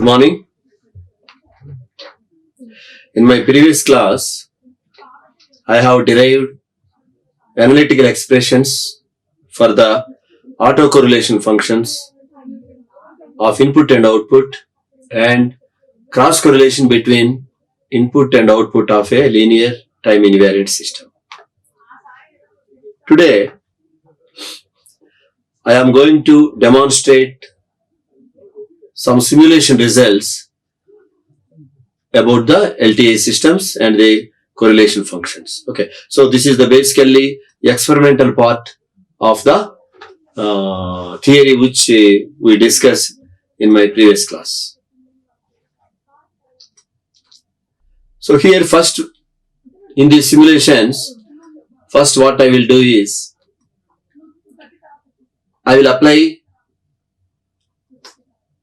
Good morning. In my previous class, I have derived analytical expressions for the autocorrelation functions of input and output and cross correlation between input and output of a linear time invariant system. Today, I am going to demonstrate some simulation results about the LTI systems and the correlation functions. Okay, so this is the basically experimental part of the theory which we discussed in my previous class. So here first in the simulations, first what I will do is I will apply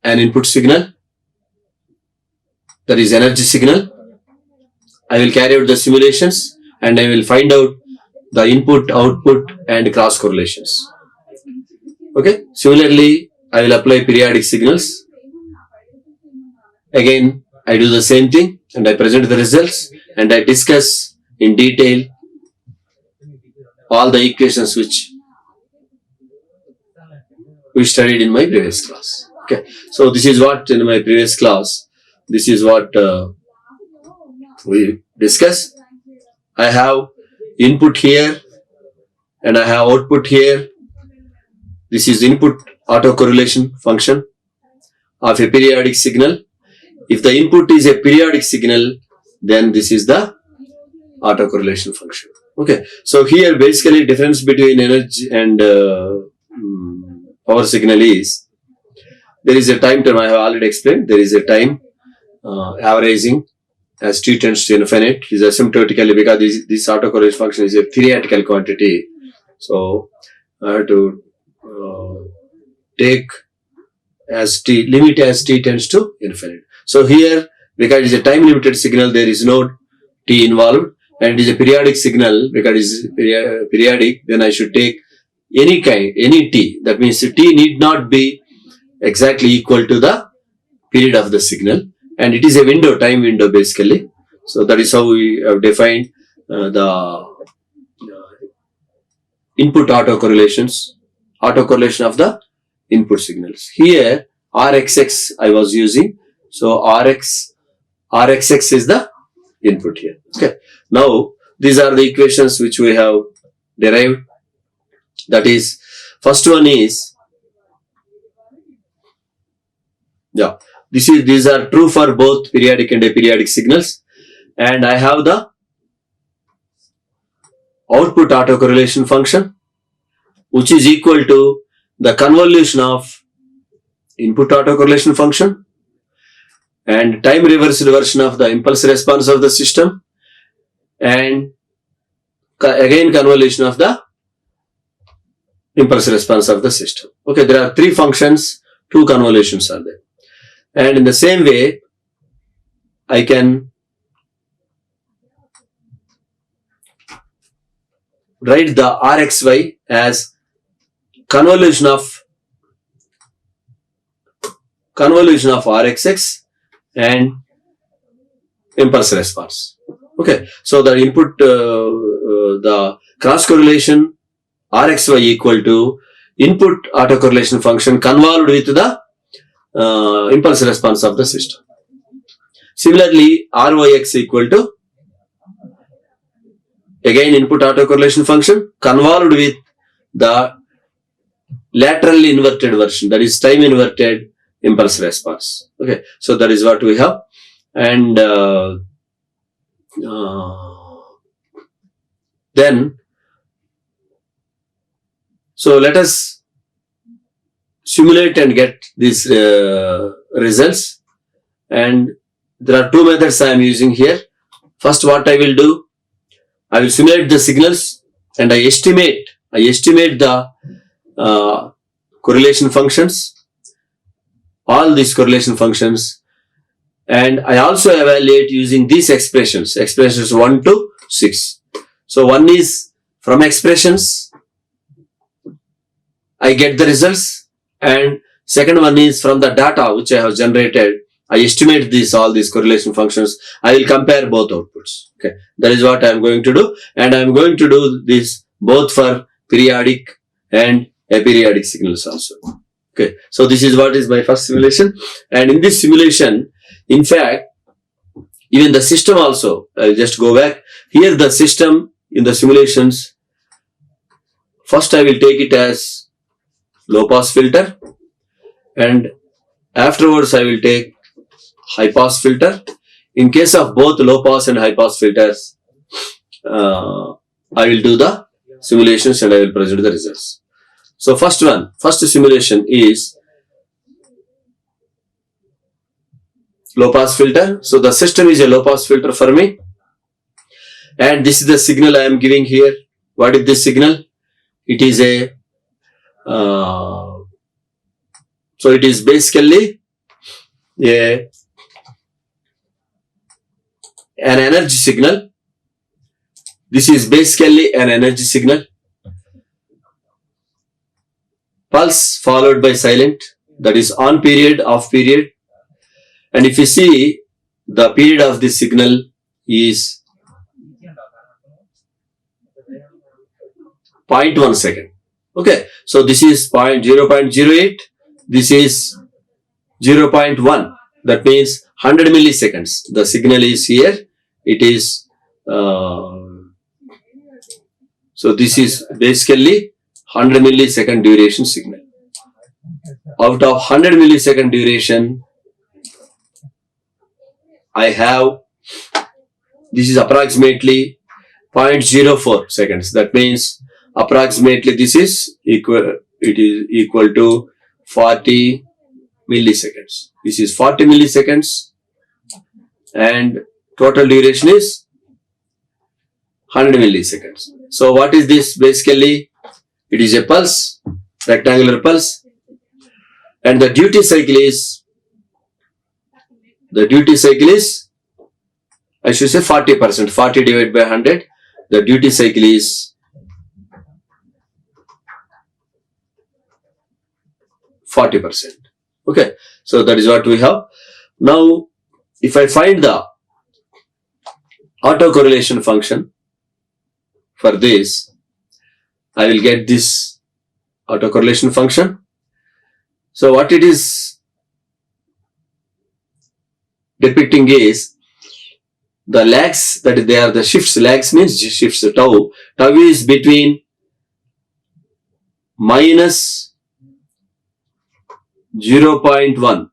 an input signal, that is energy signal. I will carry out the simulations and I will find out the input, output and cross correlations. Okay. Similarly, I will apply periodic signals. Again, I do the same thing and I present the results and I discuss in detail all the equations which we studied in my previous class. Okay, so this is what in my previous class, this is what we discussed. I have input here and I have output here. This is input autocorrelation function of a periodic signal. If the input is a periodic signal, then this is the autocorrelation function. Okay, so here basically difference between energy and power signal is there is a time term. I have already explained. There is a time averaging as t tends to infinite is asymptotically because this autocorrelation function is a theoretical quantity. So I have to take as t limit as t tends to infinite. So here because it is a time limited signal, there is no t involved, and it is a periodic signal because it is periodic. Then I should take any kind, any t. That means t need not be exactly equal to the period of the signal, and it is a window, time window basically. So that is how we have defined the input autocorrelation of the input signals. Here RXX I was using, so RXX is the input here. Okay, now these are the equations which we have derived. That is, first one is, these are true for both periodic and aperiodic signals, and I have the output autocorrelation function which is equal to the convolution of input autocorrelation function and time reversed version of the impulse response of the system, and again convolution of the impulse response of the system. Okay, there are three functions, two convolutions are there. And in the same way, I can write the RXY as convolution of RXX and impulse response. Okay, so the input, the cross correlation RXY equal to input autocorrelation function convolved with the impulse response of the system. Similarly, RYX equal to again input autocorrelation function convolved with the laterally inverted version, that is time inverted impulse response. Okay, so that is what we have, and then so let us simulate and get these results, and there are two methods I am using here. First, what I will do, I will simulate the signals and I estimate the correlation functions, all these correlation functions, and I also evaluate using these expressions 1 to 6. So one is from expressions I get the results, and second one is from the data which I have generated I estimate all these correlation functions. I will compare both outputs. Okay, that is what I am going to do, and I am going to do this both for periodic and aperiodic signals also. Okay, so this is what is my first simulation, and in this simulation, in fact, even the system also, I'll just go back. Here the system in the simulations, first I will take it as low pass filter, and afterwards I will take high pass filter. In case of both low pass and high pass filters, I will do the simulations and I will present the results. So first simulation is low pass filter. So the system is a low pass filter for me, and this is the signal I am giving here. What is this signal? It is a so it is basically an energy signal. This is basically an energy signal. Pulse followed by silent, that is on period, off period. And if you see, the period of this signal is 0.1 second. Okay, so this is 0.08, this is 0.1. That means 100 milliseconds. The signal is here. It is, so this is basically 100 millisecond duration signal. Out of 100 millisecond duration, I have, this is approximately 0.04 seconds. That means approximately this is equal, it is equal to 40 milliseconds. This is 40 milliseconds and total duration is 100 milliseconds. So what is this basically? It is a pulse, rectangular pulse, and the duty cycle is, I should say 40%, 40 divided by 100, the duty cycle is 40%. Okay, so that is what we have. Now, if I find the autocorrelation function for this, I will get this autocorrelation function. So what it is depicting is the lags, that they are the shifts. Lags means shifts. Tau is between minus 0.1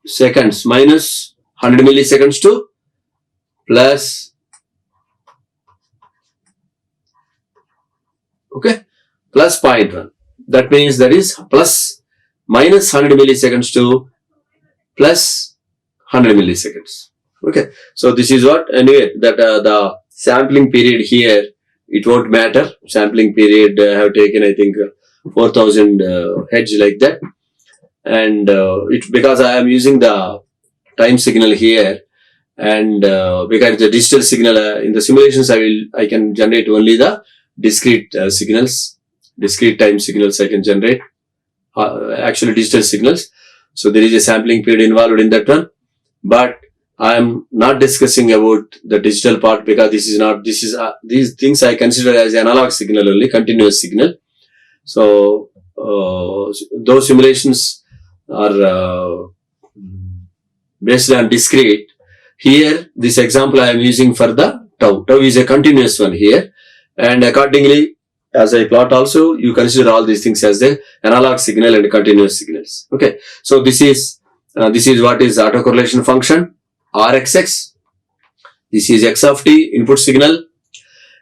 seconds, minus 100 milliseconds to plus, okay, plus 0.1. That means that is plus minus 100 milliseconds to plus 100 milliseconds. Okay, so this is what, anyway, that the sampling period here, it won't matter. Sampling period I have taken, I think 4000 heads like that, and it, because I am using the time signal here, and because the digital signal in the simulations I can generate only the discrete signals, discrete time signals I can generate, actually digital signals. So there is a sampling period involved in that one, but I am not discussing about the digital part, because this is not, this is these things I consider as analog signal only, continuous signal. So those simulations are based on discrete. Here, this example I am using for the tau. Tau is a continuous one here, and accordingly, as I plot also, you consider all these things as the analog signal and continuous signals. Okay, so this is what is autocorrelation function, RXX. This is x of t, input signal,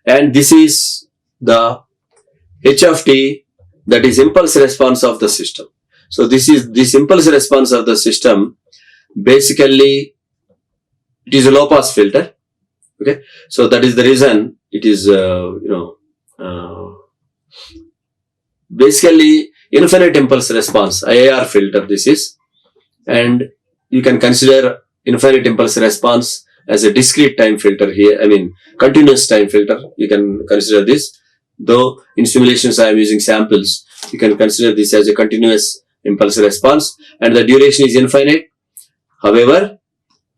and this is the h of t, that is impulse response of the system. So this impulse response of the system, basically it is a low pass filter. Okay, so that is the reason it is basically infinite impulse response, IARE filter this is, and you can consider infinite impulse response as a discrete time filter here, I mean continuous time filter, you can consider this. Though in simulations I am using samples, you can consider this as a continuous impulse response, and the duration is infinite, However,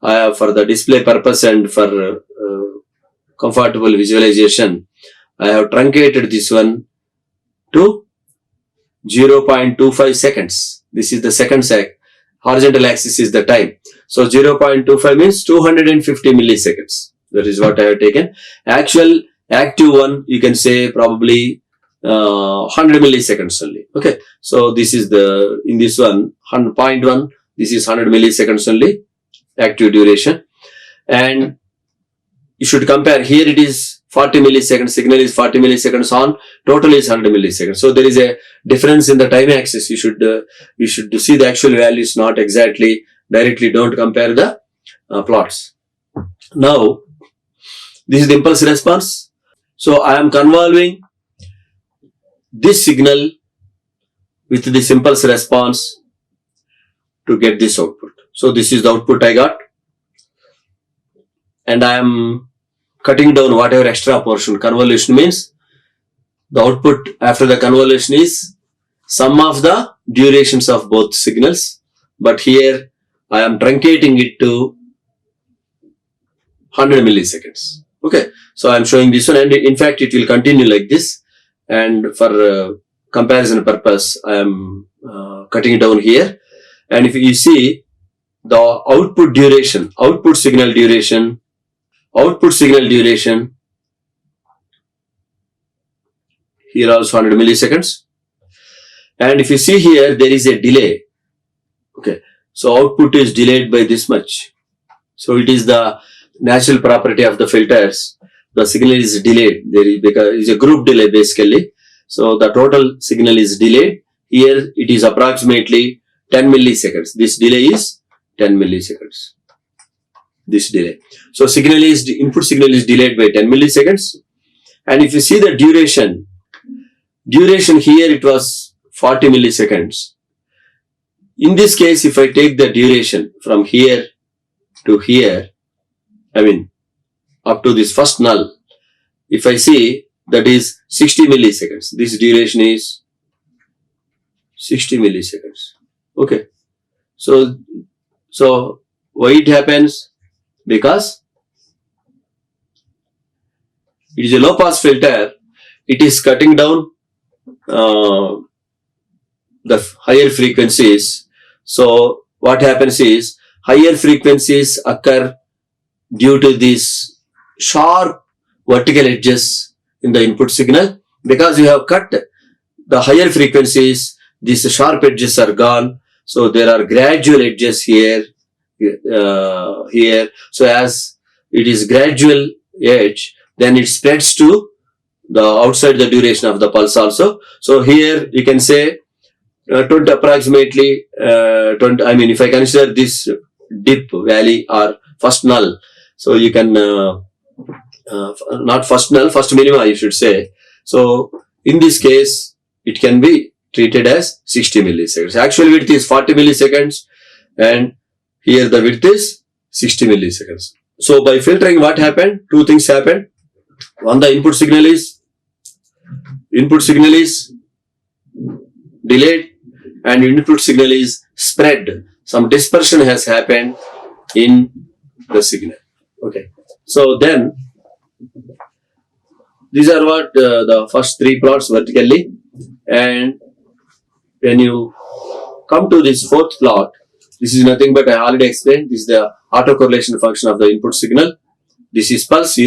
for the display purpose and for comfortable visualization, I have truncated this one to 0.25 seconds. This is the seconds. Horizontal axis is the time. So 0.25 means 250 milliseconds. That is what I have taken. Actual active one, you can say probably 100 milliseconds only. Okay. So this is in this one, 100.1, this is 100 milliseconds only, active duration. And you should compare. Here it is 40 milliseconds, signal is 40 milliseconds on, total is 100 milliseconds. So there is a difference in the time axis. You should see the actual values, not exactly directly. Don't compare the plots. Now, this is the impulse response. So I am convolving this signal with this impulse response to get this output. So this is the output I got. And I am cutting down whatever extra portion. Convolution means the output after the convolution is sum of the durations of both signals. But here I am truncating it to 100 milliseconds. Okay. So I am showing this one, and in fact it will continue like this. And for comparison purpose, I am cutting it down here. And if you see the output duration, output signal duration, here also 100 milliseconds. And if you see here, there is a delay. Okay. So output is delayed by this much. So it is the natural property of the filters. The signal is delayed. Because it's a group delay basically. So the total signal is delayed. Here it is approximately 10 milliseconds. This delay is 10 milliseconds. This delay. So input signal is delayed by 10 milliseconds. And if you see the duration here it was 40 milliseconds. In this case, if I take the duration from here to here, up to this first null, if I see, that is 60 milliseconds. This duration is 60 milliseconds. Okay. So why it happens? Because it is a low pass filter. It is cutting down the higher frequencies. So what happens is higher frequencies occur due to these sharp vertical edges in the input signal. Because you have cut the higher frequencies, these sharp edges are gone. So there are gradual edges here. So as it is gradual edge, then it spreads to the outside the duration of the pulse also. So here you can say 20 approximately 20. If I consider this dip valley or first null, so you can not first null, first minima you should say. So in this case it can be treated as 60 milliseconds. Actual width is 40 milliseconds and here the width is 60 milliseconds. So by filtering, what happened? Two things happened. One, the input signal is delayed and input signal is spread. Some dispersion has happened in the signal. Okay. So then these are what the first three plots vertically, and when you come to this fourth plot, this is nothing but I already explained. This is the autocorrelation function of the input signal. This is pulse.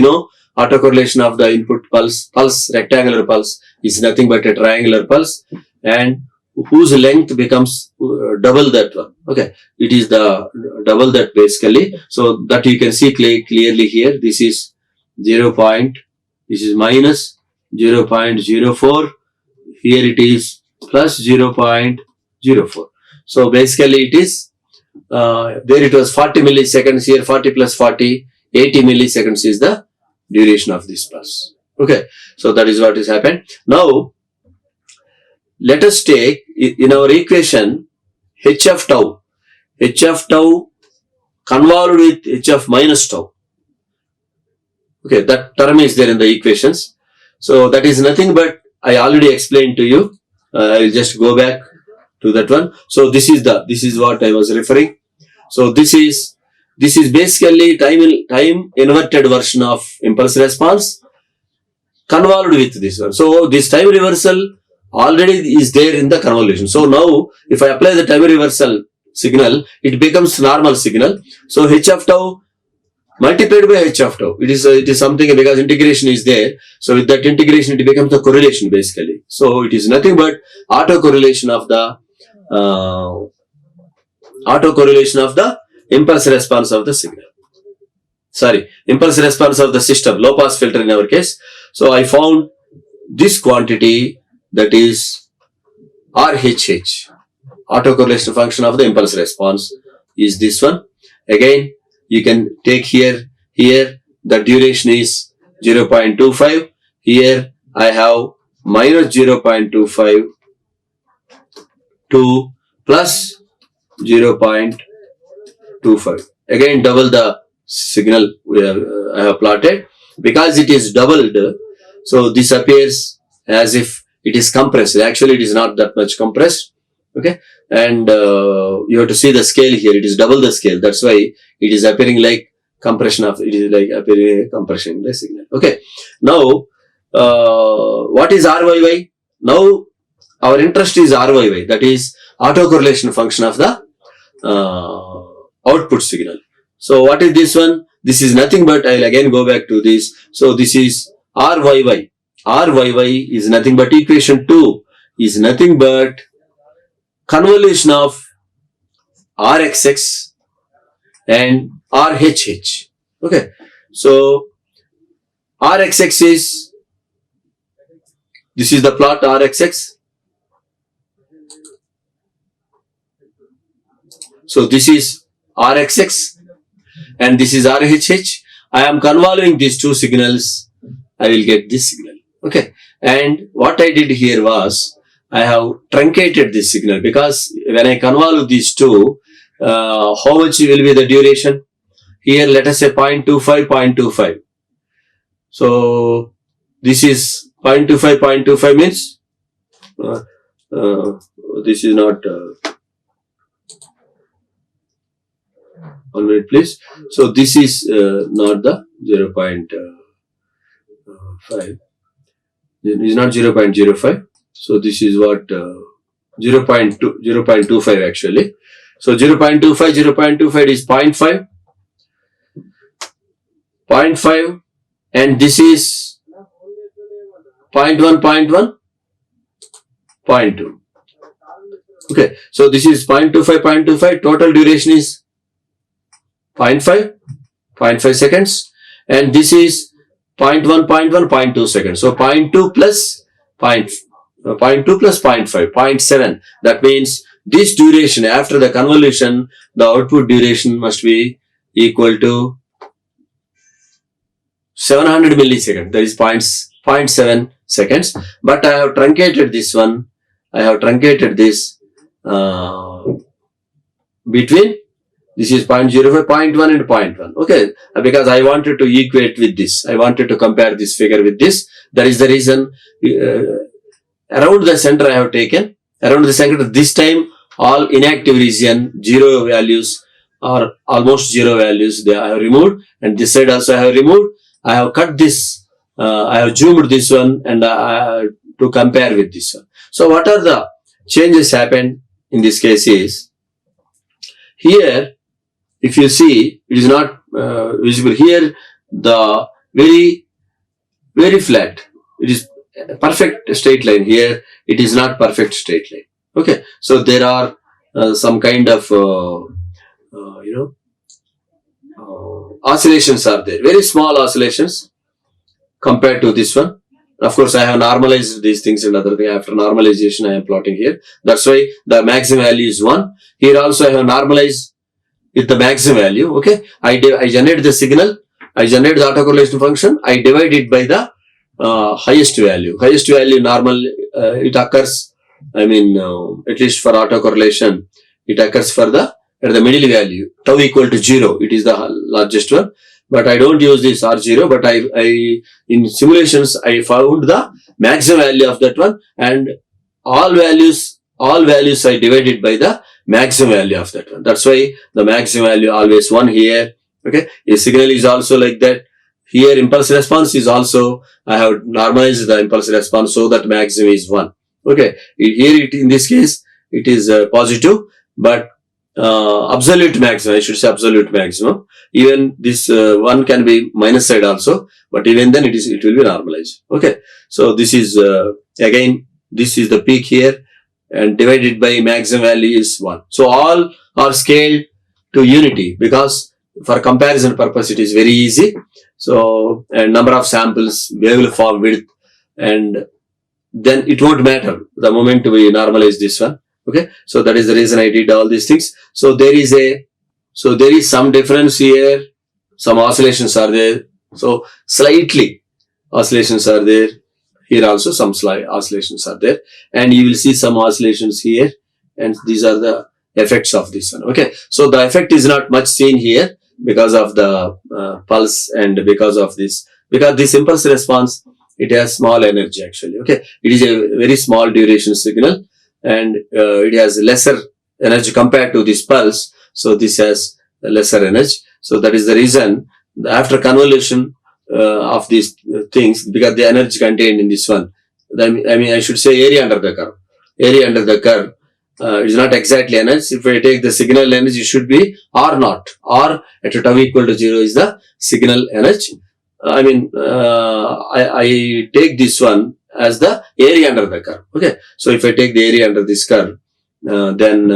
Autocorrelation of the input pulse, rectangular pulse is nothing but a triangular pulse, and whose length becomes double that one. Okay, it is the double that basically. So that you can see clearly here. This is this is minus 0.04. Here it is plus 0.04. So basically it is there it was 40 milliseconds, here 40 plus 40, 80 milliseconds is the duration of this pulse. Okay, so that is what has happened. Now let us take in our equation h of tau convolved with h of minus tau. Okay, that term is there in the equations. So that is nothing but I already explained to you. I will just go back to that one. So this is what I was referring. So this is basically time inverted version of impulse response convolved with this one. So this time reversal already is there in the convolution. So now if I apply the time reversal signal, it becomes normal signal. So h of tau multiplied by h of tau. It is something because integration is there. So with that integration, it becomes the correlation basically. So it is nothing but autocorrelation of the impulse response of the signal. Sorry, impulse response of the system, low pass filter in our case. So I found this quantity, that is RHH, autocorrelation function of the impulse response, is this one. Again, you can take here the duration is 0.25. Here I have minus 0.25 to plus 0.25. Again, double the signal I have plotted. Because it is doubled, so this appears as if it is compressed. Actually, it is not that much compressed. Okay, and you have to see the scale here. It is double the scale. That's why it is appearing like compression of. It is like appearing compression in the signal. Okay, now what is RYY? Now our interest is RYY. That is autocorrelation function of the output signal. So what is this one? This is nothing but, I'll again go back to this. So this is RYY. RYY is nothing but equation 2 is nothing but convolution of RXX and RHH. Okay. So RXX is, this is the plot RXX. So this is RXX and this is RHH. I am convolving these two signals. I will get this signal. Okay. And what I did here was I have truncated this signal because when I convolve these two, how much will be the duration? Here, let us say 0.25, 0.25. So this is 0.25, 0.25 means this is not 1 minute please. So this is not the 0.5. It is not 0.05. So this is what 0.25 actually. So 0.25, 0.25 is 0.5. 0.5 and this is 0.1, 0.1, 0.2. Okay, so this is 0.25, 0.25. Total duration is 0.5, 0.5 seconds, and this is 0.1, 0.1, 0.2 seconds. So 0.2 plus 0.2 plus 0.5, 0.7. That means this duration after the convolution, the output duration must be equal to 700 milliseconds. That is 0.7 seconds. But I have truncated this one. I have truncated this between. This is 0.05, 0.1 and 0.1. Okay, because I wanted to equate with this. I wanted to compare this figure with this. That is the reason around the center I have taken. Around the center, this time all inactive region, 0 values or almost 0 values, I have removed. And this side also I have removed. I have cut this. I have zoomed this one and to compare with this one. So what are the changes happened in this case is, here if you see, it is not visible here, the very, very flat. It is a perfect straight line. Here it is not perfect straight line. Okay, so there are some kind of oscillations are there, very small oscillations compared to this one. Of course, I have normalized these things and other things. After normalization, I am plotting here. That's why the maximum value is 1. Here also I have normalized with the maximum value. Okay, I generate the signal, I generate the autocorrelation function, I divide it by the highest value. Highest value normal, it occurs, I mean, at least for autocorrelation, it occurs for at the middle value, tau equal to 0. It is the largest one. But I don't use this R0, but I in simulations, I found the maximum value of that one, and all values all values are divided by the maximum value of that one. That's why the maximum value always 1 here. Okay, a signal is also like that. Here impulse response is also, I have normalized the impulse response so that maximum is 1. Okay, here in this case it is positive, but absolute maximum, I should say absolute maximum. Even this 1 can be minus side also, but even then it will be normalized. Okay, so this is again, this is the peak here, and divided by maximum value is 1. So all are scaled to unity, because for comparison purpose it is very easy. So, and number of samples, waveform width, and then it won't matter the moment we normalize this one. Okay, so that is the reason I did all these things. So there is some difference here, some oscillations are there, so slightly oscillations are there. Here also some slight oscillations are there, and you will see some oscillations here, and these are the effects of this one. Okay, so the effect is not much seen here because of the pulse, and because this impulse response, it has small energy actually. Okay, it is a very small duration signal, and it has lesser energy compared to this pulse, so this has lesser energy. So that is the reason after convolution of these things, because the energy contained in this one, I should say area under the curve. Area under the curve is not exactly energy. If I take the signal energy, it should be R naught. R at a tau equal to 0 is the signal energy. I take this one as the area under the curve. Okay, so if I take the area under this curve, then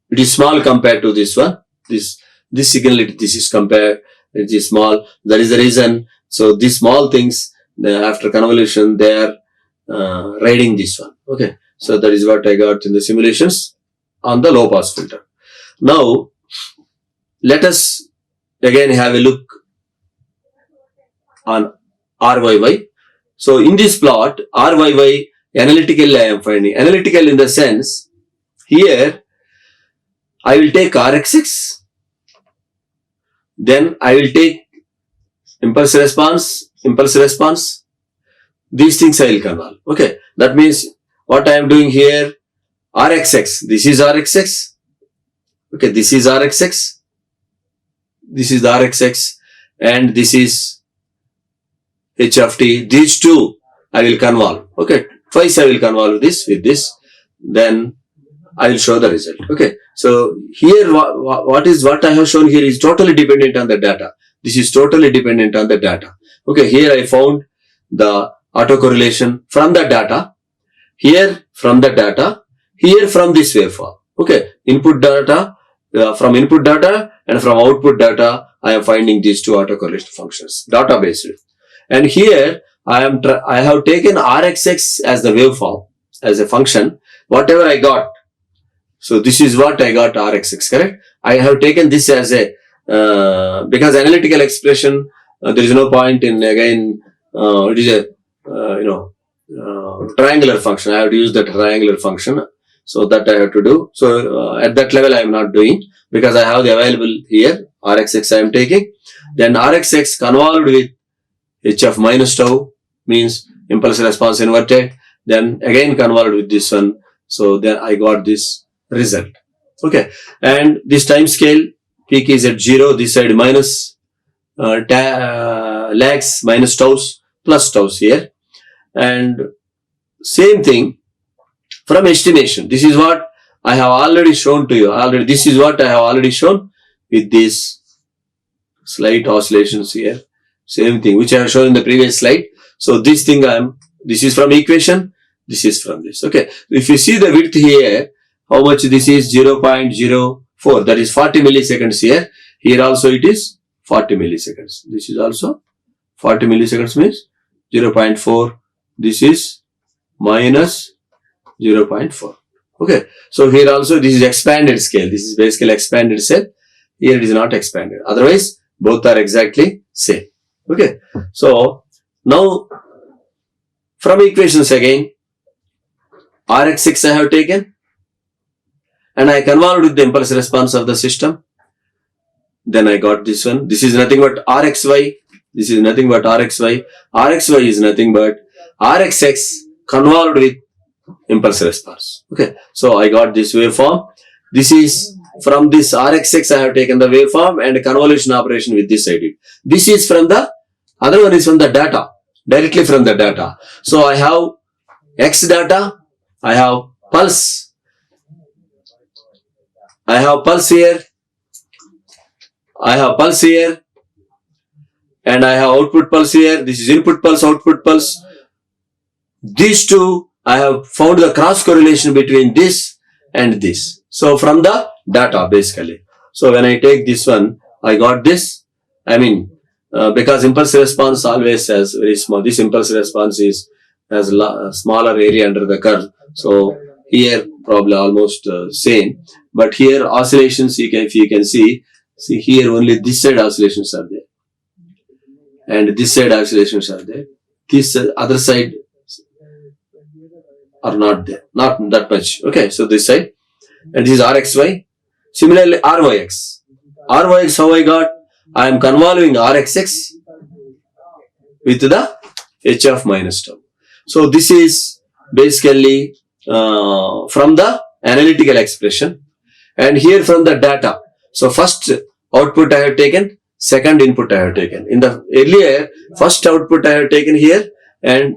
it is small compared to this one. This signal, this is compared, it is small. That is the reason. So these small things, after convolution, they are riding this one. Okay, so that is what I got in the simulations on the low pass filter. Now let us again have a look on RYY. So in this plot, RYY analytical I am finding. Analytical in the sense, here I will take RXX, then I will take impulse response. These things I will convolve. Okay, that means what I am doing here, RXX, this is RXX. Okay, this is RXX. This is the RXX, and this is H of t. These two I will convolve. Okay, twice I will convolve this with this, then I will show the result. Okay, so here what I have shown here is totally dependent on the data. This is totally dependent on the data. Okay, here I found the autocorrelation from the data, here from the data, here from this waveform. Okay, input data, from input data and from output data, I am finding these two autocorrelation functions, data based. And here I have taken RXX as the waveform, as a function, whatever I got. So this is what I got, RXX, correct? I have taken this as a, because analytical expression, there is no point in, again, it is a, triangular function. I have to use the triangular function. So that I have to do. So at that level I am not doing, because I have the available here, RXX I am taking. Then RXX convolved with H of minus tau, means impulse response inverted. Then again convolved with this one. So then I got this result. Okay. And this time scale, peak is at 0, this side minus lags, minus taus, plus taus here. And same thing from estimation. This is what I have already shown to you. This is what I have already shown with these slight oscillations here. Same thing which I have shown in the previous slide. So this thing this is from equation, this is from this. Okay. If you see the width here, how much this is 0.04, that is 40 milliseconds here. Here also it is 40 milliseconds. This is also 40 milliseconds, means 0.4. This is minus 0.4. Okay. So here also this is expanded scale. This is basically expanded cell. Here it is not expanded. Otherwise, both are exactly same. Okay. So now from equations again, RX6 I have taken, and I convolved with the impulse response of the system. Then I got this one. This is nothing but RXY. This is nothing but RXY. RXY is nothing but RXX convolved with impulse response. Okay, so I got this waveform. This is from this RxX I have taken the waveform and convolution operation with this I did. This is from the other one is from the data, directly from the data. So I have X data, I have pulse, I have pulse here, I have pulse here, and I have output pulse here. This is input pulse, output pulse. These two, I have found the cross correlation between this and this. So from the data basically. So when I take this one, I got this. I mean, because impulse response always has very small. This impulse response has a smaller area under the curve. So here probably almost same. But here oscillations, if you can see here only this side oscillations are there. And this side oscillations are there. This other side are not there. Not that much. Okay, so this side. And this is RXY. Similarly, RYX. RYX, how I got? I am convolving RXX with the HF minus tau. So this is basically from the analytical expression. And here from the data. So first output I have taken, second input I have taken. In the earlier, first output I have taken here and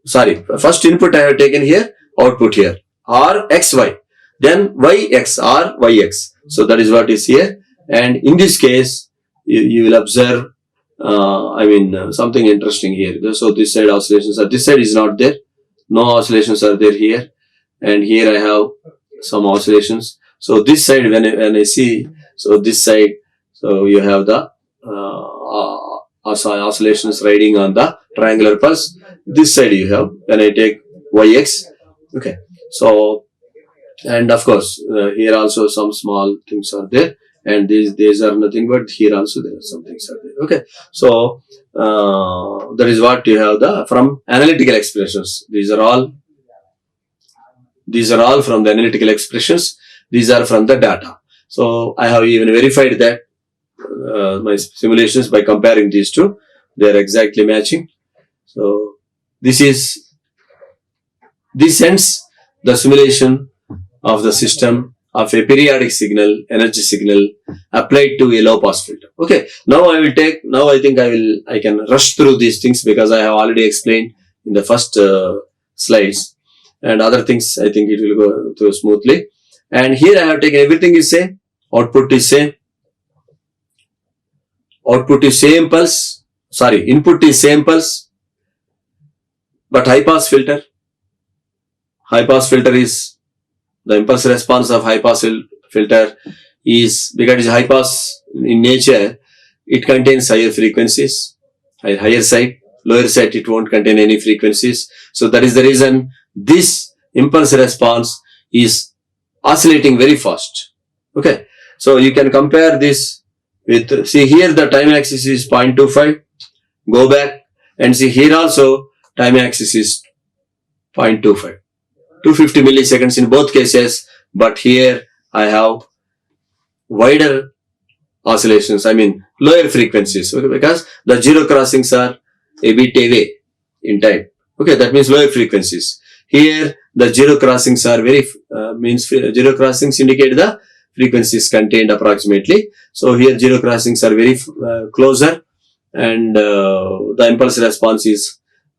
first input I have taken here, output here, RXY. Then YX, RYX. So that is what is here. And in this case, you will observe, something interesting here. So this side oscillations are, this side is not there. No oscillations are there here. And here I have some oscillations. So this side, when I see, so this side, so you have the oscillations riding on the triangular pulse. This side you have, when I take YX. Okay. So, and of course, here also some small things are there. And these are nothing but here also there are some things are there. Okay. So, that is what you have from analytical expressions. These are all from the analytical expressions. These are from the data. So I have even verified that my simulations by comparing these two, they are exactly matching. So this ends the simulation of the system of a periodic signal, energy signal applied to a low pass filter. Okay. Now I think I can rush through these things because I have already explained in the first slides, and other things I think it will go through smoothly. And here I have taken everything is same. Output is same. Output is same pulse. Input is same pulse. But high pass filter. High pass filter is the impulse response of high pass filter is, because it is high pass in nature, it contains higher frequencies, higher side, lower side it won't contain any frequencies. So that is the reason this impulse response is oscillating very fast. Okay. So you can compare this with, see here the time axis is 0.25. Go back and see here also time axis is 0.25. 250 milliseconds in both cases. But here I have wider oscillations, lower frequencies. Okay, because the zero crossings are a bit away in time. Okay, that means lower frequencies. Here the zero crossings are zero crossings indicate the frequencies contained approximately. So here zero crossings are very closer, and the impulse response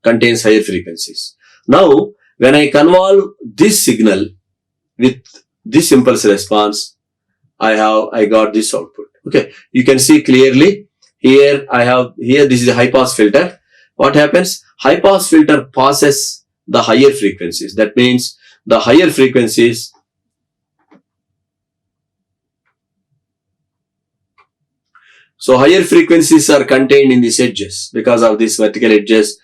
contains higher frequencies. Now when I convolve this signal with this impulse response, I got this output. Okay, you can see clearly here this is a high pass filter. What happens? High pass filter passes the higher frequencies. That means the higher frequencies higher frequencies are contained in these edges. Because of these vertical edges,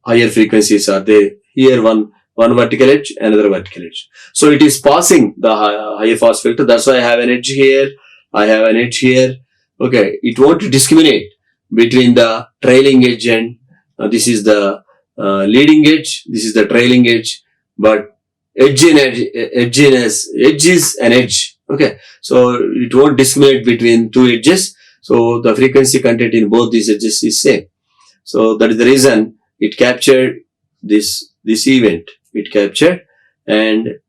higher frequencies are there. Here one vertical edge, another vertical edge. So it is passing the higher pass filter. That's why I have an edge here. I have an edge here. Okay, it won't discriminate between the trailing edge and this is the leading edge. This is the trailing edge. But edge is an edge. Okay, so it won't discriminate between two edges. So the frequency content in both these edges is same. So that is the reason it captured this event. It captured and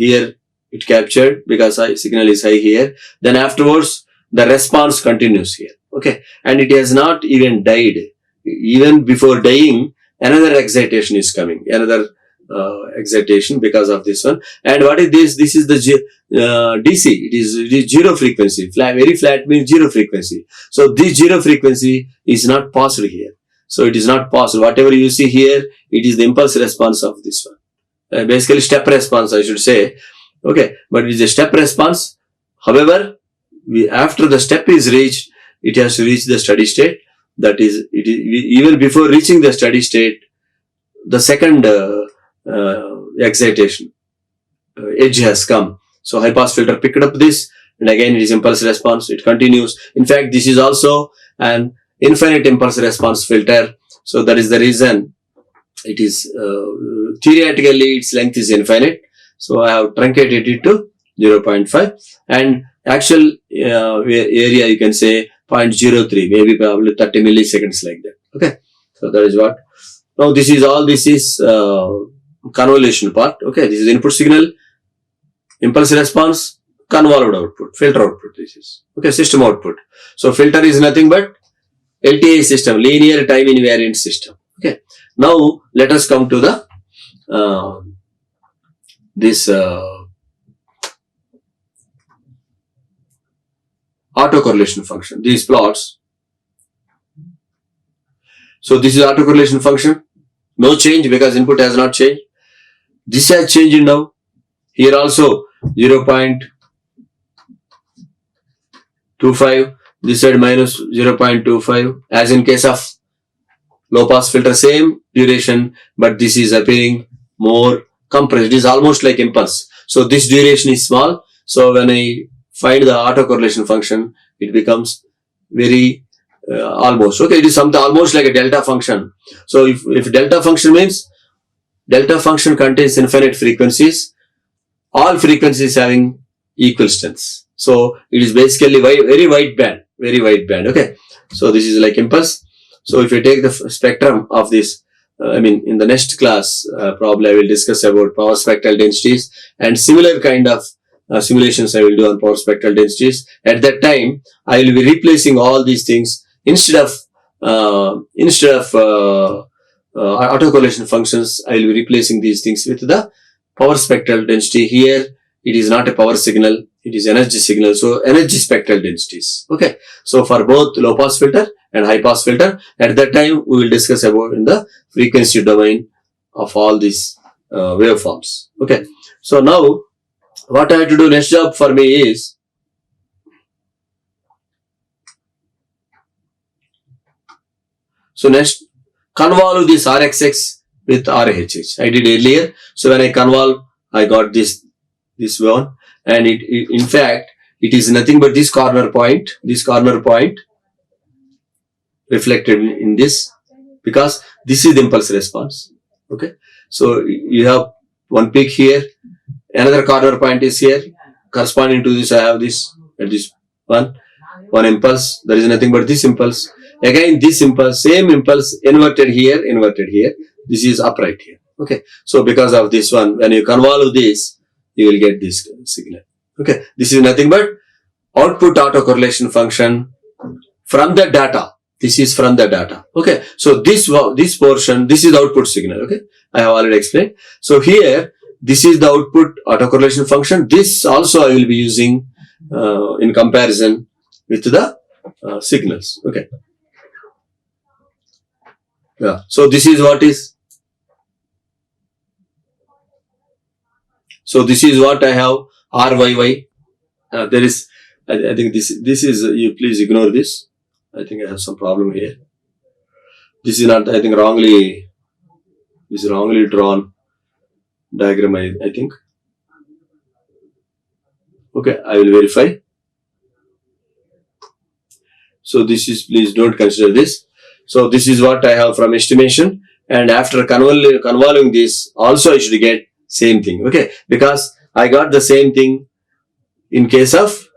here it captured because signal is high here. Then afterwards the response continues here. Okay, and it has not even died. Even before dying, another excitation is coming, another excitation because of this one. And what is this? This is the DC. It is zero frequency. Very flat means zero frequency. So this zero frequency is not passed here. So it is not passed. Whatever you see here, it is the impulse response of this one. Basically step response, I should say. Okay, but it is a step response. However, after the step is reached, it has to reach the steady state. That is, even before reaching the steady state, the second excitation edge has come. So high pass filter picked up this, and again it is impulse response. It continues. In fact, this is also an infinite impulse response filter. So that is the reason it is theoretically its length is infinite. So I have truncated it to 0.5, and actual area you can say 0.03, maybe probably 30 milliseconds like that. Okay, so that is what. Now this is convolution part. Okay, this is input signal, impulse response, convolved output, filter output. This is okay, system output. So filter is nothing but LTI system, linear time invariant system. Okay, now let us come to the this autocorrelation function. These plots. So this is autocorrelation function. No change because input has not changed. This has changed now. Here also 0.25. This side minus 0.25. As in case of low pass filter, same duration, but this is appearing more compressed. It is almost like impulse. So this duration is small. So when I find the autocorrelation function, it becomes very almost. Okay, it is something almost like a delta function. So if delta function means delta function contains infinite frequencies, all frequencies having equal strengths. So it is basically very wide band, okay. So this is like impulse. So if you take the spectrum of this, in the next class, probably I will discuss about power spectral densities and similar kind of simulations I will do on power spectral densities. At that time, I will be replacing all these things instead of autocorrelation functions. I will be replacing these things with the power spectral density. Here, it is not a power signal; it is energy signal. So energy spectral densities. Okay. So for both low pass filter and high pass filter, at that time we will discuss about in the frequency domain of all these waveforms. Okay. So now, what I have to do next job for me is next convolve this RXX with RHH. I did earlier. So when I convolve, I got this one, and it in fact it is nothing but this corner point reflected in this, because this is the impulse response. Okay. So you have one peak here. Another corner point is here. Corresponding to this, I have this and this one impulse. There is nothing but this impulse. Again, this impulse, same impulse, inverted here. This is upright here. Okay. So because of this one, when you convolve this, you will get this signal. Okay. This is nothing but output autocorrelation function from the data. This is from the data. Okay. So this portion, this is the output signal. Okay. I have already explained. So here, this is the output autocorrelation function. This also I will be using in comparison with the signals. Okay. Yeah. So this is what is. So this is what I have RYY. There is, I think this is, you please ignore this. I think I have some problem here. This is not, I think wrongly drawn diagram, I think. Okay, I will verify. So this is, please don't consider this. So this is what I have from estimation, and after convolving this, also I should get same thing. Okay, because I got the same thing in case of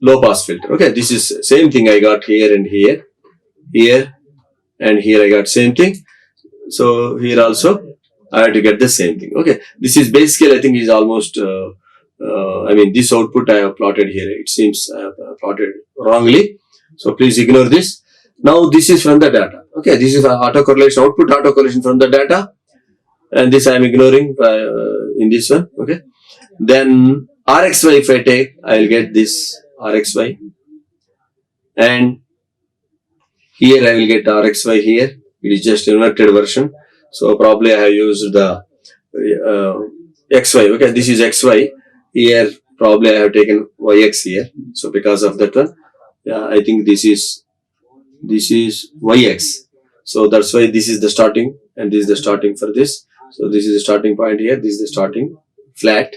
low pass filter. Okay, this is same thing I got here and here and here I got same thing. So here also I have to get the same thing. Okay, this is basically, I think, is almost, this output I have plotted here. It seems I have plotted wrongly. So please ignore this. Now this is from the data. Okay, this is autocorrelation, output autocorrelation from the data. And this I am ignoring in this one. Okay. Then RXY, if I take, I will get this RXY. And here I will get RXY here. It is just inverted version. So probably I have used the XY. Okay, this is XY. Here probably I have taken YX here. So because of that one, yeah, I think this is YX. So that's why this is the starting and this is the starting for this. So this is the starting point here. This is the starting flat.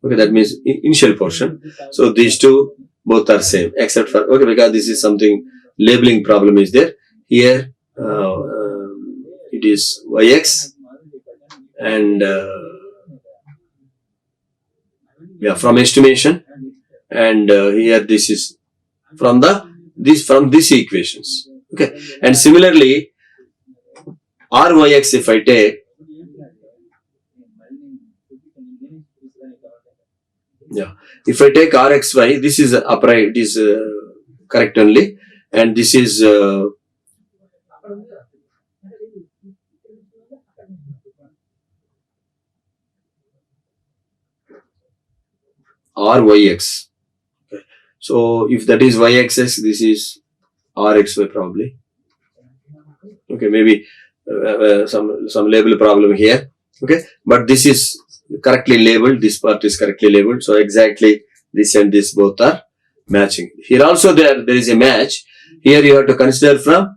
Okay, that means initial portion. So these two both are same except for, okay, because this is something labeling problem is there. Here it is YX and from estimation, and here this is from these equations. Okay, and similarly RYX, if I take, if I take RXY, this is upright, it is correct only, and this is RYX. Okay. So if that is YXX, this is RXY probably. Okay, maybe some label problem here. Okay, but this is correctly labeled. This part is correctly labeled. So exactly this and this both are matching. Here also there is a match. Here you have to consider from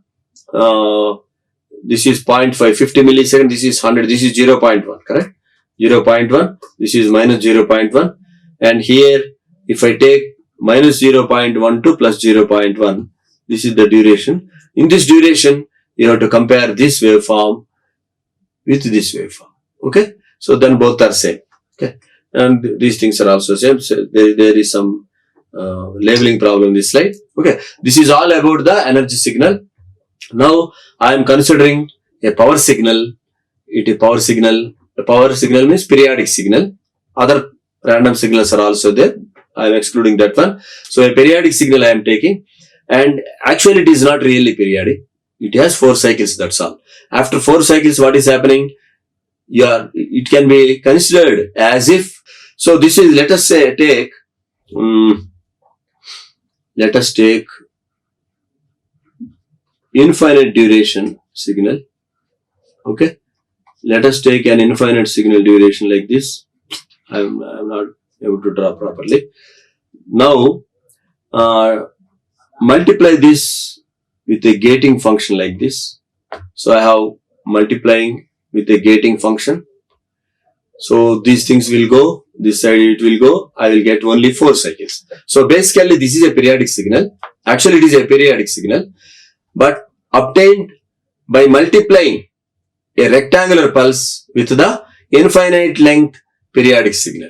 this is 0.5, 50 milliseconds. This is 100. This is 0.1. Correct? 0.1. This is minus 0.1. And here, if I take minus 0.12 plus 0.1, this is the duration. In this duration, you have to compare this waveform with this waveform. Okay? So then both are same. Okay? And these things are also same. So there is some labeling problem in this slide. Okay? This is all about the energy signal. Now, I am considering a power signal. A power signal means periodic signal. Other random signals are also there. I am excluding that one. So a periodic signal I am taking, and actually it is not really periodic. It has 4 cycles, that's all. After 4 cycles, what is happening? It can be considered as if, so this is, let us take infinite duration signal. Okay. Let us take an infinite signal duration like this. I'm not able to draw properly. Now, multiply this with a gating function like this. So I have multiplying with a gating function. So these things will go, this side it will go, I will get only 4 cycles. So basically this is a periodic signal. Actually it is a periodic signal, but obtained by multiplying a rectangular pulse with the infinite length periodic signal.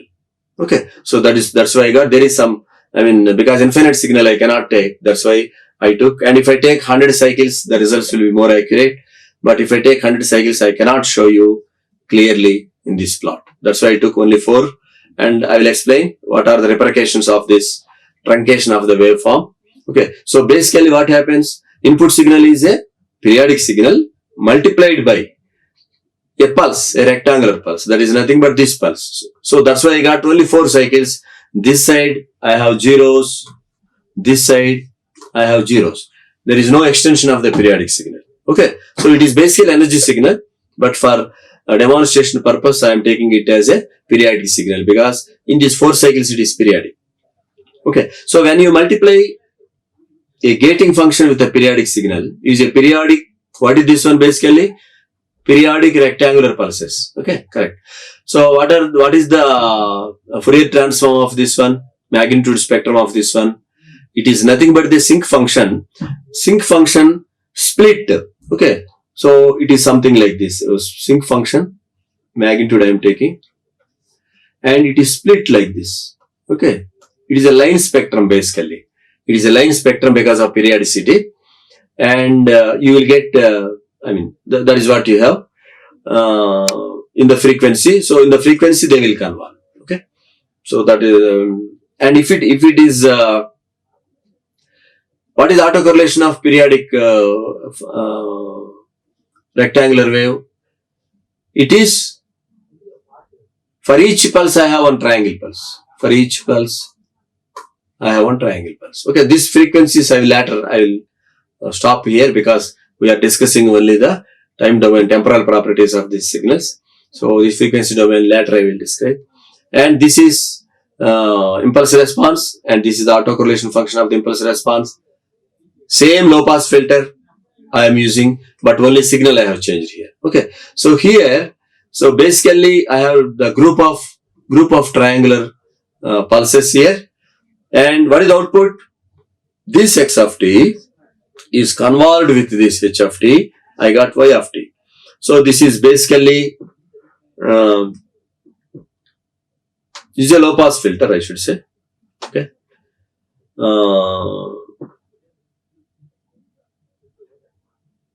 Okay, so that's why I got, there is some, because infinite signal I cannot take, that's why I took, and if I take 100 cycles, the results will be more accurate. But if I take 100 cycles, I cannot show you clearly in this plot. That's why I took only 4, and I will explain what are the repercussions of this truncation of the waveform. Okay, so basically what happens, input signal is a periodic signal multiplied by a pulse, a rectangular pulse. That is nothing but this pulse. So that's why I got only 4 cycles. This side I have zeros. This side I have zeros. There is no extension of the periodic signal. Okay. So it is basically energy signal, but for a demonstration purpose, I am taking it as a periodic signal because in these 4 cycles it is periodic. Okay. So when you multiply a gating function with a periodic signal, is a periodic, what is this one basically? Periodic rectangular pulses. Okay, correct. So what is the Fourier transform of this one? Magnitude spectrum of this one? It is nothing but the sinc function. Sinc function split. Okay. So it is something like this. Sinc function, magnitude I am taking. And it is split like this. Okay. It is a line spectrum basically. It is a line spectrum because of periodicity. And you will get, that is what you have. in the frequency. So in the frequency they will convolve. Okay. So that is, and if it is, what is autocorrelation of periodic rectangular wave? It is, for each pulse I have one triangle pulse. For each pulse I have one triangle pulse. Okay, these frequencies I will stop here because we are discussing only the time domain temporal properties of these signals. So this frequency domain later I will describe. And this is impulse response, and this is the autocorrelation function of the impulse response. Same low pass filter I am using, but only signal I have changed here. Okay, so here, so basically I have the group of triangular pulses here, and what is the output? This x of t is convolved with this h of t. I got y of t. So this is basically this is a low pass filter, I should say. Okay.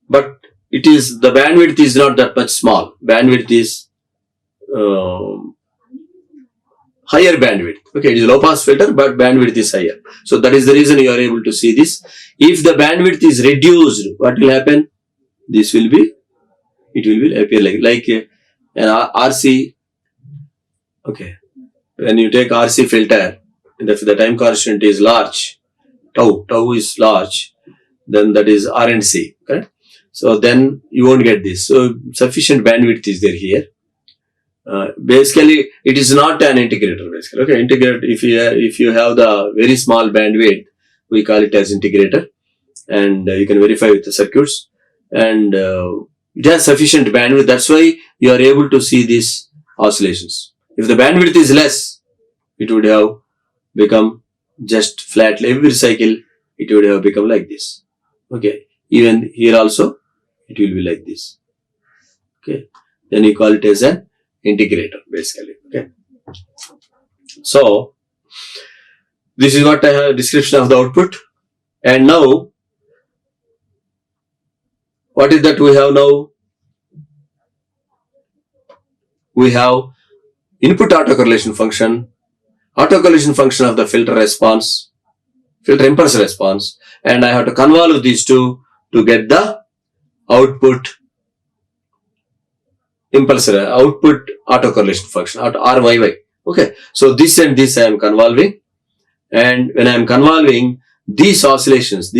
But it is, the bandwidth is not that much small. Bandwidth is higher bandwidth. Okay, it is a low pass filter, but bandwidth is higher. So that is the reason you are able to see this. If the bandwidth is reduced, what will happen? This will be, it will appear like an RC. Okay, when you take RC filter, if the time constant is large, tau is large, then that is R and C. Okay. So then you won't get this. So sufficient bandwidth is there here. Basically, it is not an integrator. Basically, okay, integrator. If you have the very small bandwidth, we call it as integrator, and you can verify with the circuits. And it has sufficient bandwidth. That's why you are able to see these oscillations. If the bandwidth is less, it would have become just flat. Every cycle, it would have become like this. Okay. Even here also, it will be like this. Okay. Then you call it as an integrator, basically. Okay. So, this is what I have description of the output. And now, what is that we have now? We have input autocorrelation function of the filter response, filter impulse response, and I have to convolve these two to get the output impulse, output autocorrelation function, RYY. Okay, so this and this I am convolving, and when I am convolving, these oscillations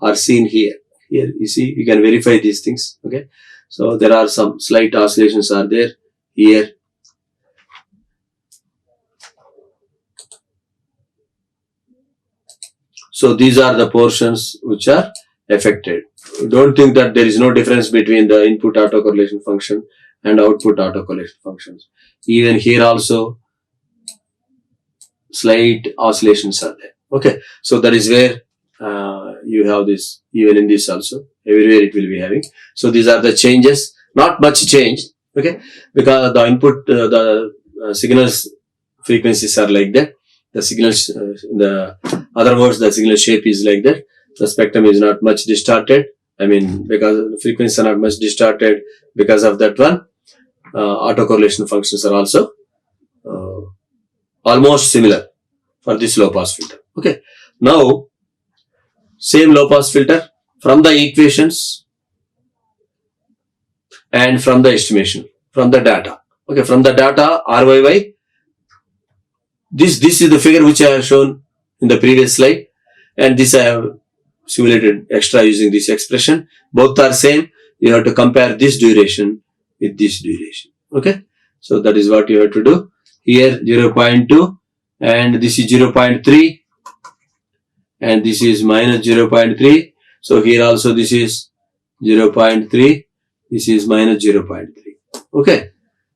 are seen here. Here, you see, you can verify these things. Okay, so there are some slight oscillations are there here. So these are the portions which are affected. Don't think that there is no difference between the input autocorrelation function and output autocorrelation functions. Even here also, slight oscillations are there. Okay, so that is where you have this, even in this also, everywhere it will be having. So these are the changes, not much change, okay, because the input, the signals frequencies are like that. The signals, the other words, the signal shape is like that. The spectrum is not much distorted. I mean, because the frequencies are not much distorted because of that one. Autocorrelation functions are also almost similar for this low pass filter. Okay. Now, same low pass filter from the equations and from the estimation, from the data. Okay, from the data, RYY. This is the figure which I have shown in the previous slide, and this I have simulated extra using this expression. Both are same. You have to compare this duration with this duration. Okay, so that is what you have to do. Here 0.2 and this is 0.3 and this is minus 0.3. So here also this is 0.3. This is minus 0.3. Okay,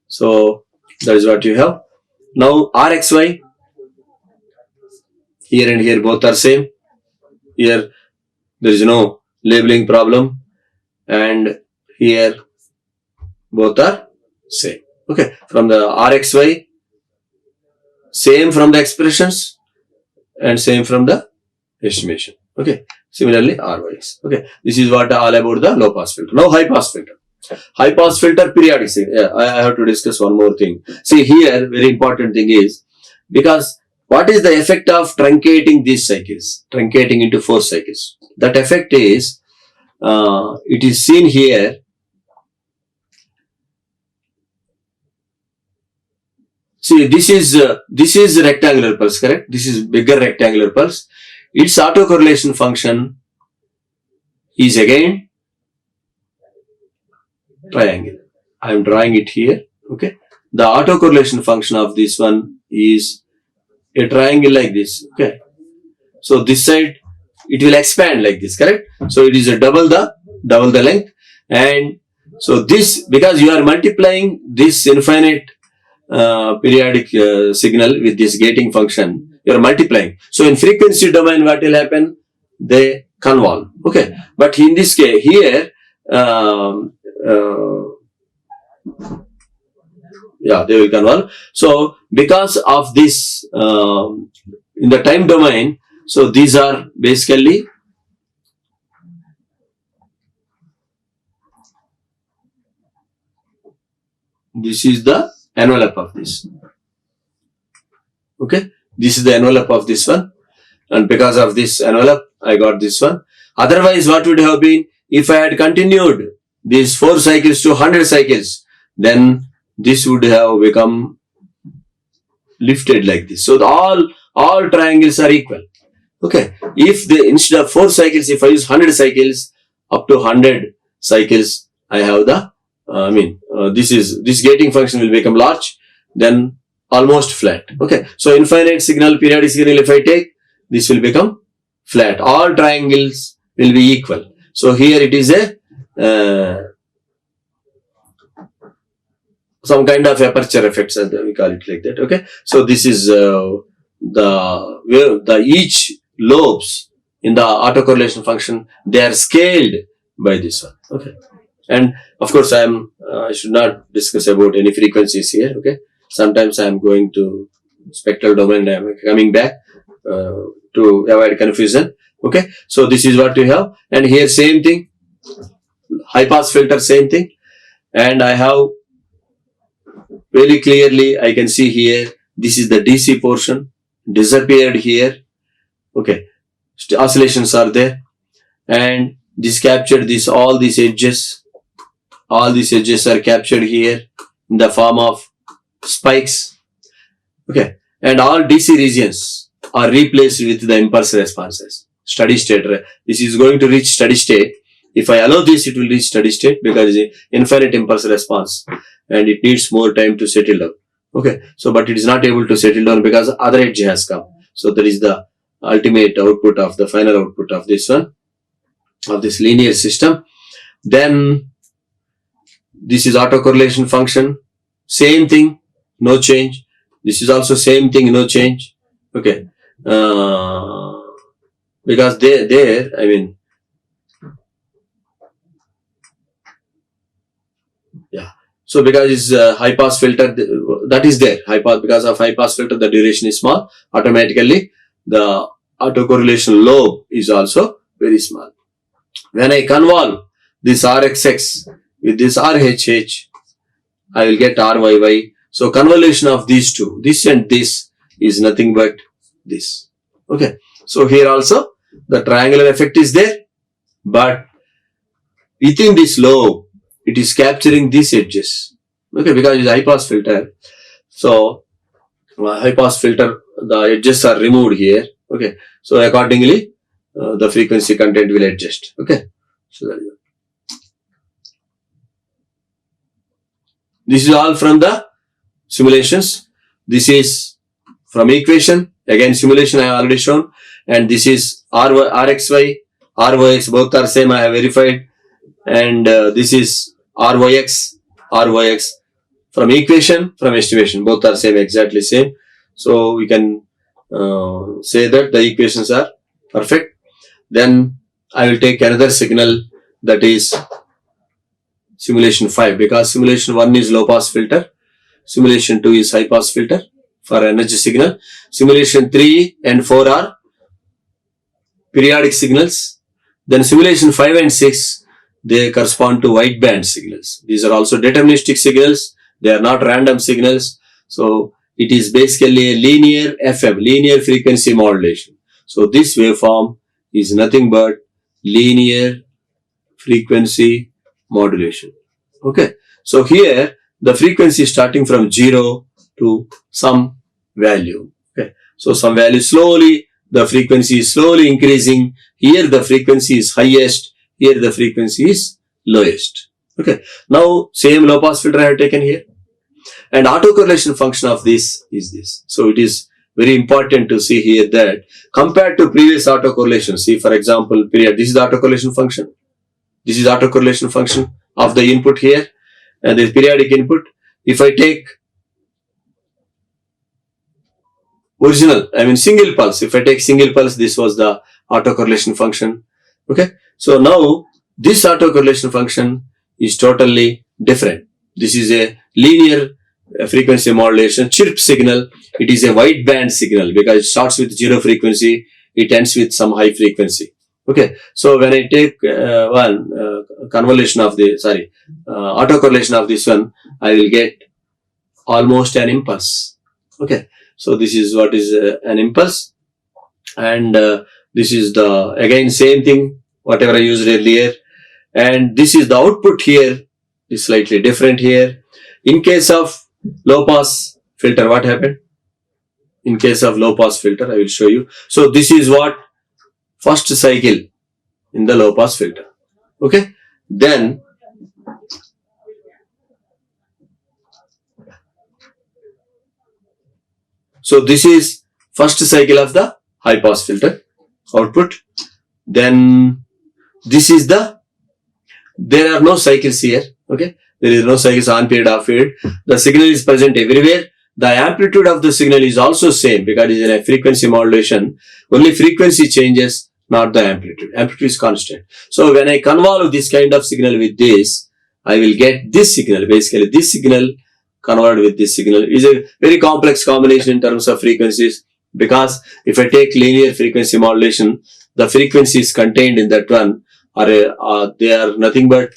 so that is what you have. Now RXY, here and here both are same. Here there is no labeling problem, and here both are same. Okay, from the RXY, same from the expressions and same from the estimation. Okay, similarly RYs. Okay, this is what all about the low pass filter. Now high pass filter. High pass filter, periodic signal. Yeah, I have to discuss one more thing. See here, very important thing is, because what is the effect of truncating these cycles? Truncating into 4 cycles. That effect is, it is seen here. See, this is rectangular pulse, correct? This is bigger rectangular pulse. Its autocorrelation function is again triangle. I am drawing it here. Okay. The autocorrelation function of this one is a triangle like this. Okay. So this side it will expand like this, correct? So it is a double the length, and so this, because you are multiplying this infinite periodic signal with this gating function, you are multiplying. So in frequency domain, what will happen? They convolve. Okay. But in this case here, yeah, they will convolve. So because of this, in the time domain, so these are basically this is the envelope of this. Okay, this is the envelope of this one, and because of this envelope, I got this one. Otherwise, what would have been if I had continued these 4 cycles to 100 cycles? Then this would have become lifted like this. So all triangles are equal. Okay, if they, instead of 4 cycles, if I use 100 cycles, up to 100 cycles, I have the this gating function will become large, then almost flat. Okay, so infinite signal, periodic signal, if I take, this will become flat. All triangles will be equal. So here it is a some kind of aperture effects, as we call it like that. Okay, so this is the each lobes in the autocorrelation function, they are scaled by this one. Okay, and of course I should not discuss about any frequencies here. Okay, sometimes I am going to spectral domain, I am coming back to avoid confusion. Okay, so this is what we have, and here same thing, high pass filter, same thing, and I have very clearly, I can see here, this is the DC portion, disappeared here. Okay, oscillations are there, and this captured this, all these edges are captured here in the form of spikes. Okay, and all DC regions are replaced with the impulse responses. Steady state, this is going to reach steady state. If I allow this, it will reach steady state because it's infinite impulse response and it needs more time to settle down. Okay, so but it is not able to settle down because other edge has come. So that is the ultimate output of the final output of this one, of this linear system. Then this is autocorrelation function, same thing, no change. This is also same thing, no change. Okay, because there, I mean, yeah. So because it's high pass filter, that is there. High pass, because of high pass filter, the duration is small. Automatically, the autocorrelation lobe is also very small. When I convolve this RXX with this RHH, I will get RYY. So convolution of these two, this and this, is nothing but this. Okay. So here also the triangular effect is there, but within this lobe, it is capturing these edges. Okay, because it's high pass filter. So high pass filter, the edges are removed here. Okay, so accordingly, the frequency content will adjust. Okay, so that is it. This is all from the simulations. This is from equation. Again, simulation I have already shown. And this is RXY, RYX, both are same, I have verified. And this is RYX from equation, from estimation, both are same, exactly same. So we can say that the equations are perfect. Then I will take another signal, that is simulation 5, because simulation 1 is low pass filter, simulation 2 is high pass filter for energy signal, simulation 3 and 4 are periodic signals. Then simulation 5 and 6, they correspond to wideband signals. These are also deterministic signals. They are not random signals. So it is basically a linear FM, linear frequency modulation. So this waveform is nothing but linear frequency modulation. Okay. So here the frequency is starting from 0 to some value. Okay. So some value slowly, the frequency is slowly increasing. Here the frequency is highest. Here the frequency is lowest. Okay. Now same low pass filter I have taken here. And autocorrelation function of this is this. So it is very important to see here that compared to previous autocorrelation, see for example, period, this is the autocorrelation function. This is autocorrelation function of the input here and the periodic input. If I take original, single pulse, if I take single pulse, this was the autocorrelation function. Okay. So now this autocorrelation function is totally different. This is a linear frequency modulation chirp signal. It is a wideband signal because it starts with 0 frequency, it ends with some high frequency. Okay, so when I take autocorrelation of this one, I will get almost an impulse. Okay, so this is what is an impulse, and this is the again same thing whatever I used earlier, and this is the output here is slightly different here. In case of low pass filter, what happened? In case of low pass filter, I will show you. So this is what first cycle in the low pass filter. Okay. Then so this is first cycle of the high pass filter output. Then this is there are no cycles here. Okay. There is no cycles on period, off period. The signal is present everywhere. The amplitude of the signal is also same because it is in a frequency modulation. Only frequency changes, not the amplitude. Amplitude is constant. So when I convolve this kind of signal with this, I will get this signal. Basically, this signal convolved with this signal is a very complex combination in terms of frequencies, because if I take linear frequency modulation, the frequencies contained in that one are they are nothing but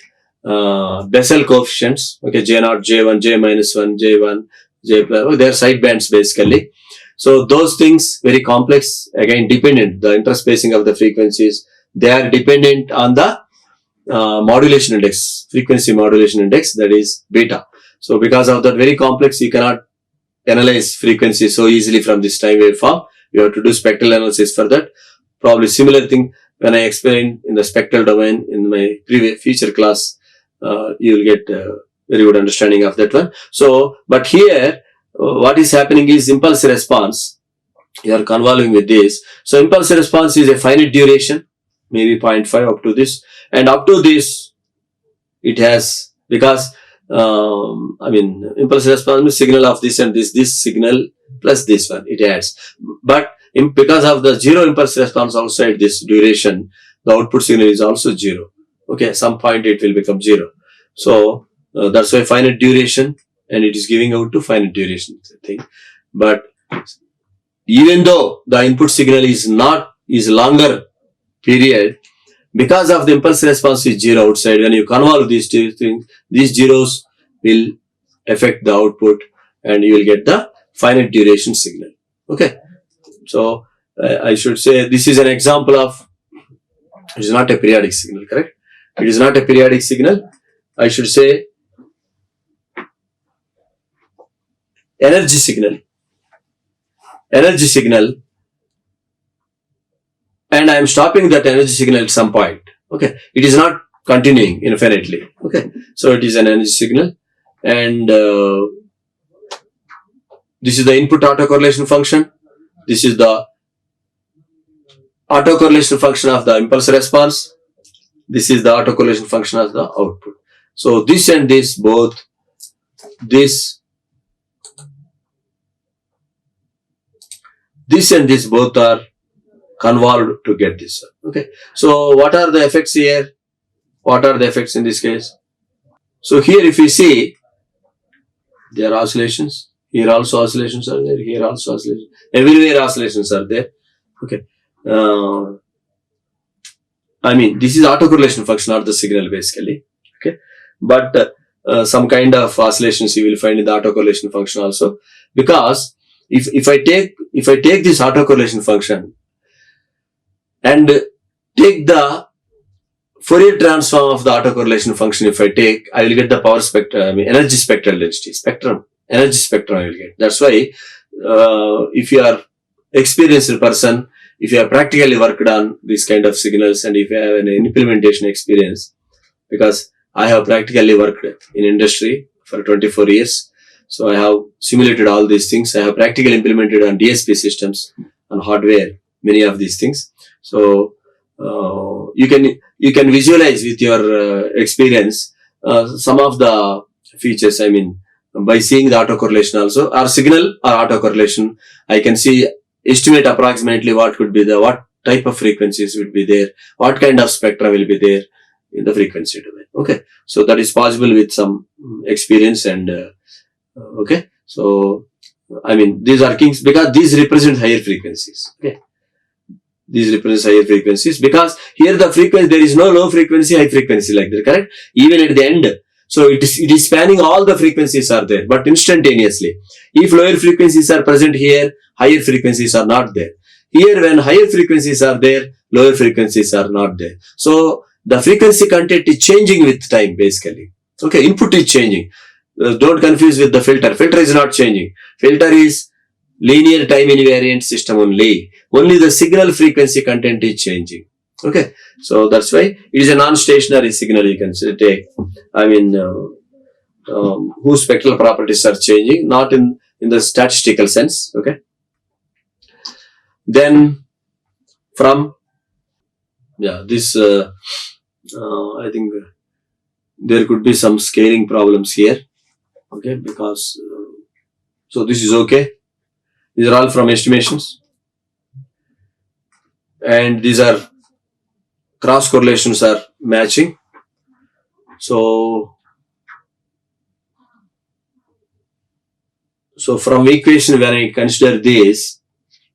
Bessel coefficients. Okay, J0, J1, J-1, J1, J plus. They are sidebands basically. So those things very complex, again dependent, the interspacing of the frequencies, they are dependent on the modulation index, frequency modulation index, that is beta. So because of that very complex, you cannot analyze frequency so easily from this time waveform. You have to do spectral analysis for that. Probably similar thing when I explain in the spectral domain in my previous future class, you will get very good understanding of that one. So, but here, what is happening is impulse response. You are convolving with this. So, impulse response is a finite duration, maybe 0.5 up to this, and up to this, it has, because impulse response means signal of this and this signal plus this one, it adds. But because of the zero impulse response outside this duration, the output signal is also 0. Okay, some point it will become 0. So that's why finite duration, and it is giving out to finite duration thing. But even though the input signal is longer period, because of the impulse response is 0 outside, when you convolve these two things, these zeros will affect the output and you will get the finite duration signal. Okay. So I should say this is an example of, it is not a periodic signal, correct? It is not a periodic signal. I should say energy signal. Energy signal. And I am stopping that energy signal at some point. Okay. It is not continuing infinitely. Okay. So it is an energy signal. And this is the input autocorrelation function. This is the autocorrelation function of the impulse response. This is the autocorrelation function of the output. So this and this both, this and this both are convolved to get this. Okay. So what are the effects here? What are the effects in this case? So here if you see, there are oscillations. Here also oscillations are there. Here also oscillations. Everywhere oscillations are there. Okay. I mean, this is autocorrelation function, not the signal basically. Okay. But some kind of oscillations you will find in the autocorrelation function also. Because if I take this autocorrelation function and take the Fourier transform of the autocorrelation function, if I take, I will get the power spectrum, I mean energy spectral density, energy spectrum I will get. That's why if you are experienced person, if you have practically worked on these kind of signals, and if you have an implementation experience, because I have practically worked in industry for 24 years. So I have simulated all these things. I have practically implemented on DSP systems, on hardware, many of these things. So you can visualize with your experience some of the features. I mean, by seeing the autocorrelation also, or signal or autocorrelation, I can estimate approximately what type of frequencies would be there, what kind of spectra will be there in the frequency domain. Okay, so that is possible with some experience. And okay, so I mean, these are kings because these represent higher frequencies. Okay, these represent higher frequencies because here the frequency, there is no low frequency, high frequency like that, correct? Even at the end. So it is spanning all the frequencies are there, but instantaneously. If lower frequencies are present here, higher frequencies are not there. Here, when higher frequencies are there, lower frequencies are not there. So the frequency content is changing with time, basically. Okay, input is changing. Don't confuse with the filter. Filter is not changing. Filter is linear time invariant system only. Only the signal frequency content is changing. Okay, so that's why it is a non-stationary signal. You can take. I mean, whose spectral properties are changing, not in the statistical sense. Okay. Then from this, I think there could be some scaling problems here. Okay, because so this is okay. These are all from estimations, and these are cross correlations are matching. So from equation, when I consider this,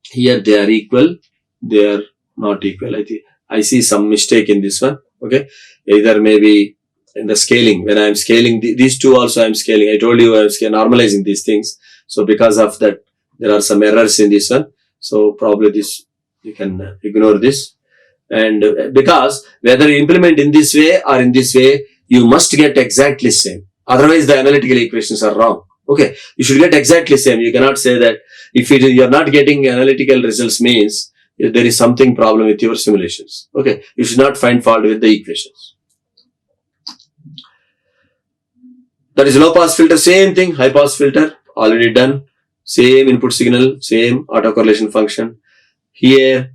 here they are equal, they are not equal. I think I see some mistake in this one. Okay, either maybe in the scaling, when I am scaling these two also I am scaling. I told you I am normalizing these things. So because of that, there are some errors in this one. So probably this, you can ignore this. And because whether you implement in this way or in this way, you must get exactly same. Otherwise, the analytical equations are wrong. Okay, you should get exactly same. You cannot say that if you are not getting analytical results means there is something problem with your simulations. Okay, you should not find fault with the equations. That is low pass filter, same thing. High pass filter, already done. Same input signal, same autocorrelation function. Here,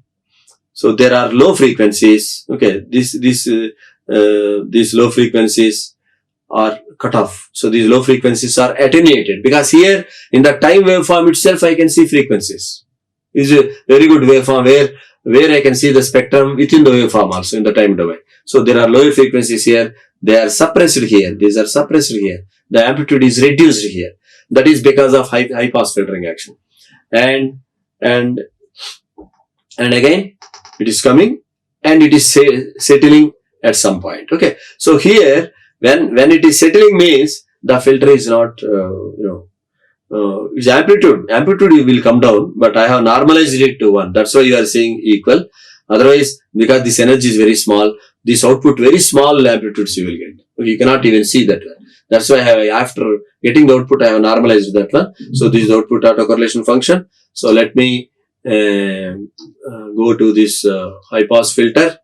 so there are low frequencies. Okay, these low frequencies are cut off. So these low frequencies are attenuated because here in the time waveform itself I can see frequencies. It's a very good waveform where I can see the spectrum within the waveform also in the time domain. So there are lower frequencies here. They are suppressed here. These are suppressed here. The amplitude is reduced here. That is because of high pass filtering action. And again, it is coming and it is settling at some point. Okay. So here, when it is settling means the filter is not, its amplitude will come down, but I have normalized it to 1. That's why you are seeing equal. Otherwise, because this energy is very small, this output very small amplitudes you will get. Okay, you cannot even see that one. That's why after getting the output, I have normalized that one. So this is the output autocorrelation function. So let me go to this high pass filter.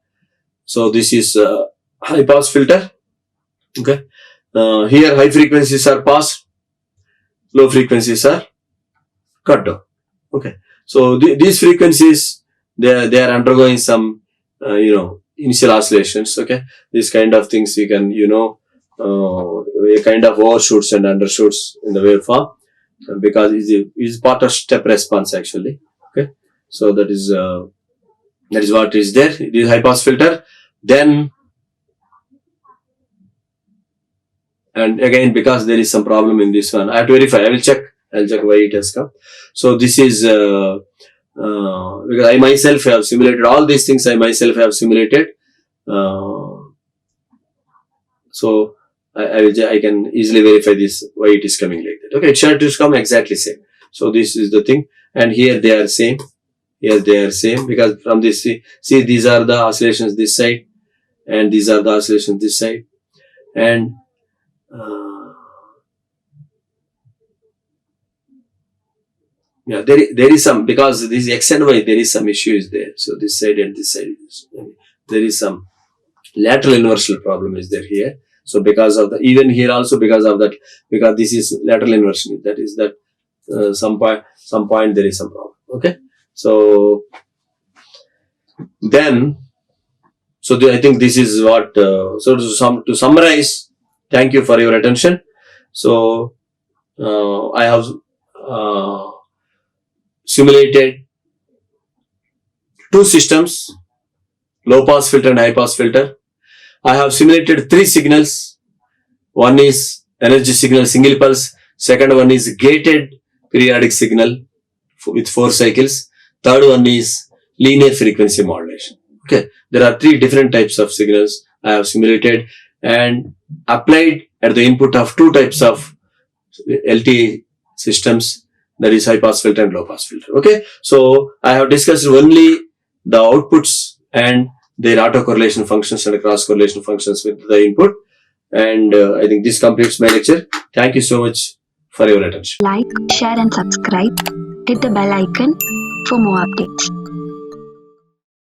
So this is high pass filter. Okay. Here high frequencies are passed, low frequencies are cut down. Okay. So these frequencies, they are undergoing some initial oscillations. Okay. These kind of things you can a kind of overshoots and undershoots in the waveform because it is part of step response actually. Okay. So that is what is there. It is high pass filter. Then, and again, because there is some problem in this one, I have to verify. I'll check why it has come. So this is because I myself have simulated all these things. I myself have simulated. So I can easily verify this, why it is coming like that. Okay, it should come exactly same. So this is the thing, and here they are same. Here they are same, because from this, see these are the oscillations this side, and these are the oscillations this side, and yeah, there is some, because this X and Y, there is some issue is there. So this side and this side, there is some lateral inversion problem is there here. So because of the, even here also because of that, because this is lateral inversion, that is that some point there is some problem. Okay, so then, so I think this is what. So to summarize, thank you for your attention. So I have simulated two systems, low pass filter and high pass filter. I have simulated three signals. One is energy signal single pulse. Second one is gated periodic signal with 4 cycles. Third one is linear frequency modulation. Okay, there are 3 different types of signals I have simulated and applied at the input of 2 types of LTI systems, that is high pass filter and low pass filter. Okay, so I have discussed only the outputs and their autocorrelation functions and cross correlation functions with the input, and I think this completes my lecture. Thank you so much for your attention. Like, share and subscribe. Hit the bell icon for more updates.